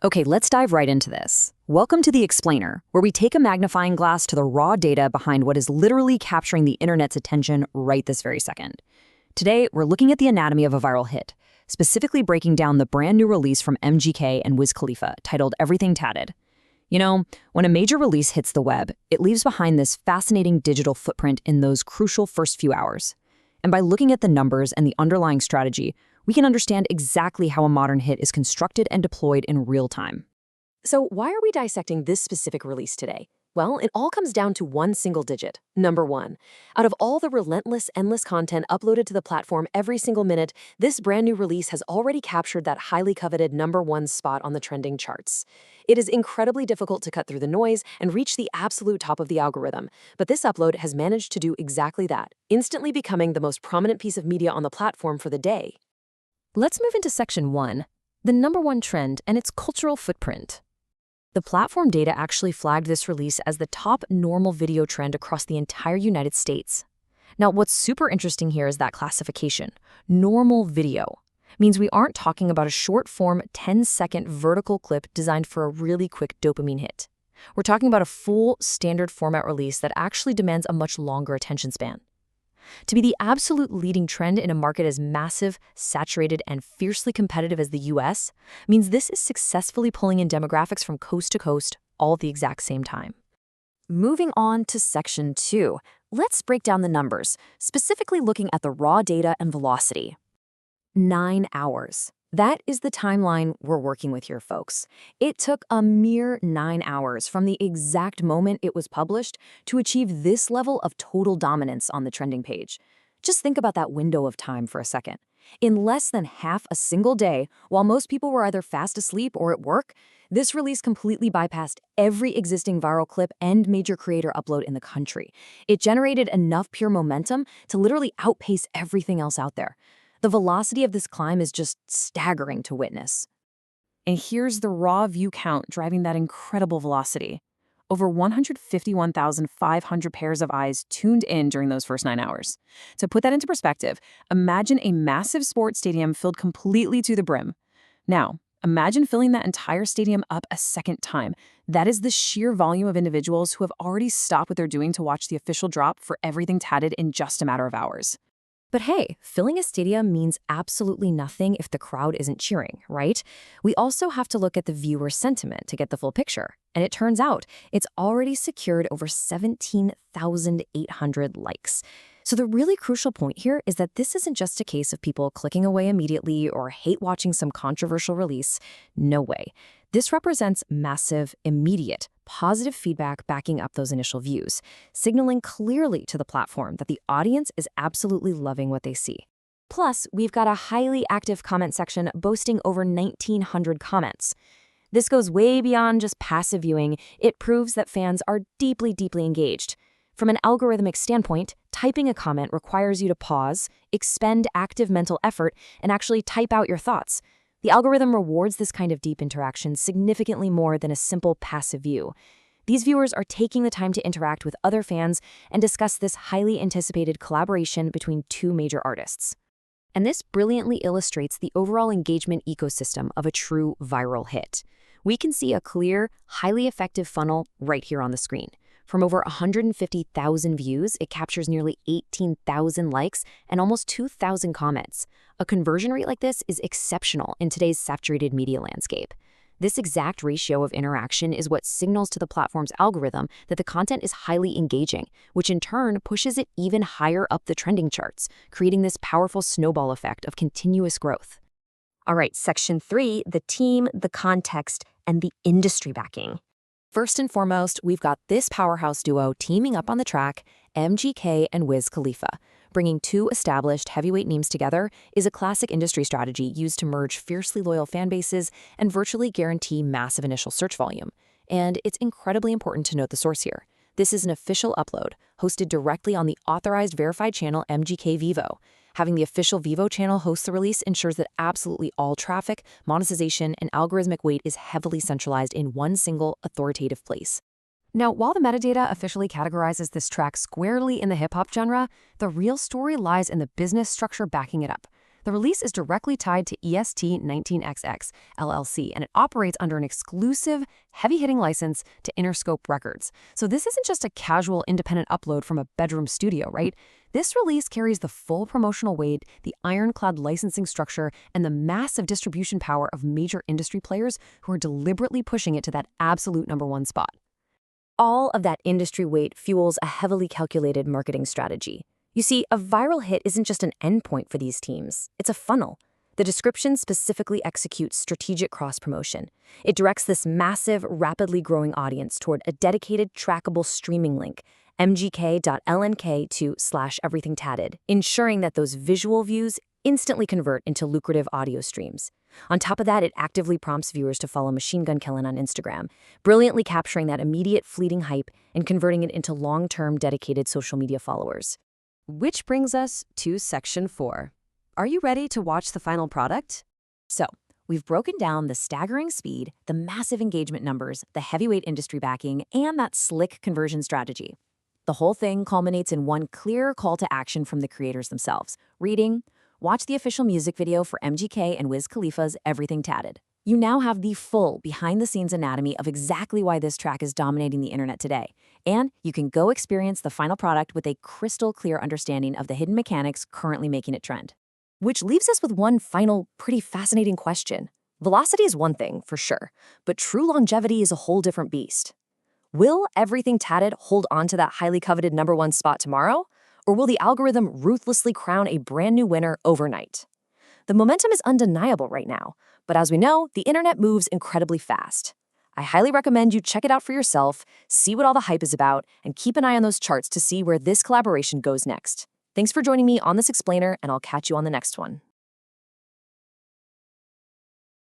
Okay, let's dive right into this. Welcome to The Explainer, where we take a magnifying glass to the raw data behind what is literally capturing the internet's attention right this very second. Today, we're looking at the anatomy of a viral hit, specifically breaking down the brand new release from MGK and Wiz Khalifa titled Everything Tatted. You know, when a major release hits the web, it leaves behind this fascinating digital footprint in those crucial first few hours. And by looking at the numbers and the underlying strategy, we can understand exactly how a modern hit is constructed and deployed in real time. So why are we dissecting this specific release today? Well, it all comes down to one single digit, number one. Out of all the relentless, endless content uploaded to the platform every single minute, this brand new release has already captured that highly coveted number one spot on the trending charts. It is incredibly difficult to cut through the noise and reach the absolute top of the algorithm, but this upload has managed to do exactly that, instantly becoming the most prominent piece of media on the platform for the day. Let's move into Section 1, the number one trend and its cultural footprint. The platform data actually flagged this release as the top normal video trend across the entire United States. Now, what's super interesting here is that classification. Normal video means we aren't talking about a short-form 10-second vertical clip designed for a really quick dopamine hit. We're talking about a full standard format release that actually demands a much longer attention span. To be the absolute leading trend in a market as massive, saturated, and fiercely competitive as the US means this is successfully pulling in demographics from coast to coast all at the exact same time. Moving on to Section 2, let's break down the numbers, specifically looking at the raw data and velocity. 9 hours. That is the timeline we're working with here, folks. It took a mere 9 hours from the exact moment it was published to achieve this level of total dominance on the trending page. Just think about that window of time for a second. In less than half a single day, while most people were either fast asleep or at work, this release completely bypassed every existing viral clip and major creator upload in the country. It generated enough pure momentum to literally outpace everything else out there. The velocity of this climb is just staggering to witness. And here's the raw view count driving that incredible velocity. Over 151,500 pairs of eyes tuned in during those first 9 hours. To put that into perspective, imagine a massive sports stadium filled completely to the brim. Now, imagine filling that entire stadium up a second time. That is the sheer volume of individuals who have already stopped what they're doing to watch the official drop for Everything Tatted in just a matter of hours. But hey, filling a stadium means absolutely nothing if the crowd isn't cheering, right? We also have to look at the viewer sentiment to get the full picture. And it turns out it's already secured over 17,800 likes. So the really crucial point here is that this isn't just a case of people clicking away immediately or hate watching some controversial release. No way. This represents massive, immediate, positive feedback backing up those initial views, signaling clearly to the platform that the audience is absolutely loving what they see. Plus, we've got a highly active comment section boasting over 1,900 comments. This goes way beyond just passive viewing. It proves that fans are deeply, deeply engaged. From an algorithmic standpoint, typing a comment requires you to pause, expend active mental effort, and actually type out your thoughts. The algorithm rewards this kind of deep interaction significantly more than a simple passive view. These viewers are taking the time to interact with other fans and discuss this highly anticipated collaboration between two major artists. And this brilliantly illustrates the overall engagement ecosystem of a true viral hit. We can see a clear, highly effective funnel right here on the screen. From over 150,000 views, it captures nearly 18,000 likes and almost 2,000 comments. A conversion rate like this is exceptional in today's saturated media landscape. This exact ratio of interaction is what signals to the platform's algorithm that the content is highly engaging, which in turn pushes it even higher up the trending charts, creating this powerful snowball effect of continuous growth. All right, Section 3, the team, the context, and the industry backing. First and foremost, we've got this powerhouse duo teaming up on the track, MGK and Wiz Khalifa. Bringing two established heavyweight names together is a classic industry strategy used to merge fiercely loyal fan bases and virtually guarantee massive initial search volume. And it's incredibly important to note the source here. This is an official upload, hosted directly on the authorized verified channel MGKVEVO. Having the official Vevo channel host the release ensures that absolutely all traffic, monetization, and algorithmic weight is heavily centralized in one single authoritative place. Now, while the metadata officially categorizes this track squarely in the hip-hop genre, the real story lies in the business structure backing it up. The release is directly tied to EST19XX LLC, and it operates under an exclusive, heavy-hitting license to Interscope Records. So this isn't just a casual independent upload from a bedroom studio, right? This release carries the full promotional weight, the ironclad licensing structure, and the massive distribution power of major industry players who are deliberately pushing it to that absolute #1 spot. All of that industry weight fuels a heavily calculated marketing strategy. You see, a viral hit isn't just an endpoint for these teams, it's a funnel. The description specifically executes strategic cross-promotion. It directs this massive, rapidly growing audience toward a dedicated, trackable streaming link, mgk.lnk/everything-tatted, ensuring that those visual views instantly convert into lucrative audio streams. On top of that, it actively prompts viewers to follow Machine Gun Killin' on Instagram, brilliantly capturing that immediate fleeting hype and converting it into long-term dedicated social media followers. Which brings us to Section 4. Are you ready to watch the final product? So, we've broken down the staggering speed, the massive engagement numbers, the heavyweight industry backing, and that slick conversion strategy. The whole thing culminates in one clear call to action from the creators themselves. Reading, watch the official music video for MGK and Wiz Khalifa's Everything Tatted. You now have the full behind-the-scenes anatomy of exactly why this track is dominating the internet today. And you can go experience the final product with a crystal clear understanding of the hidden mechanics currently making it trend. Which leaves us with one final, pretty fascinating question. Velocity is one thing, for sure, but true longevity is a whole different beast. Will Everything Tatted hold on to that highly coveted #1 spot tomorrow? Or will the algorithm ruthlessly crown a brand new winner overnight? The momentum is undeniable right now, but as we know, the internet moves incredibly fast. I highly recommend you check it out for yourself, see what all the hype is about, and keep an eye on those charts to see where this collaboration goes next. Thanks for joining me on this explainer, and I'll catch you on the next one.